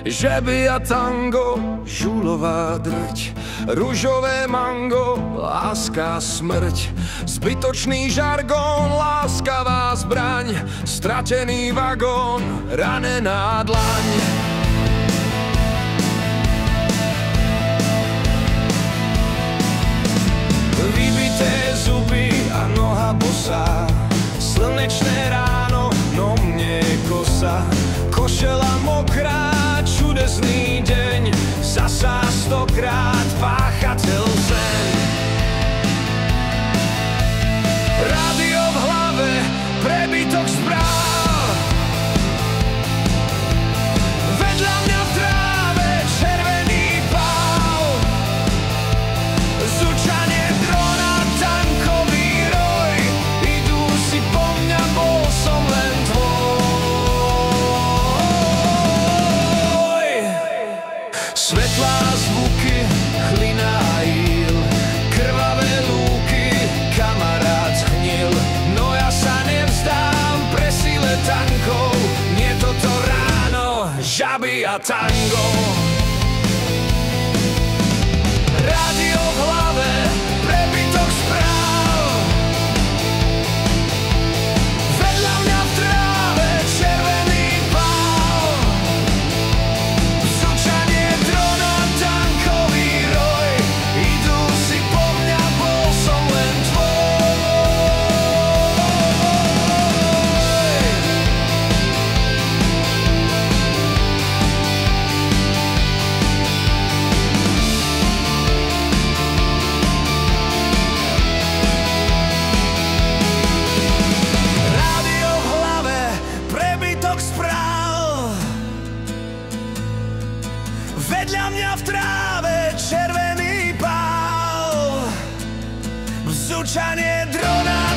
Žeby a tango, žulová drť, ružové mango, láska, smrť, zbytočný žargón, láskavá zbraň, stratený vagón, ranená dlaň. Vybité zuby a noha bosá, slnečné ráno, no mne kosa, košela mokrá, čudesný deň, zasa stokrát páchateľ sen. Rádio v hlave, prebytok správ, vedľa mňa v tráve červený pál, zúčanie drona, tankový roj, idú si po mňa, bol som len tvoj. Svetlá zvuky, hlina a jíl, krvavé lúky, kamarát hnil. No ja sa nevzdám pre sile tankov, nie toto ráno, žaby a tango. Rádio v hlave, prebytok správ, vedľa mňa v tráve červený pál, zúčanie drona, tankový roj, idú si po mňa, bol som len tvoj. Rádio v hlave, prebytok správ, vedľa mňa v tráve červený pál, bzučanie drona.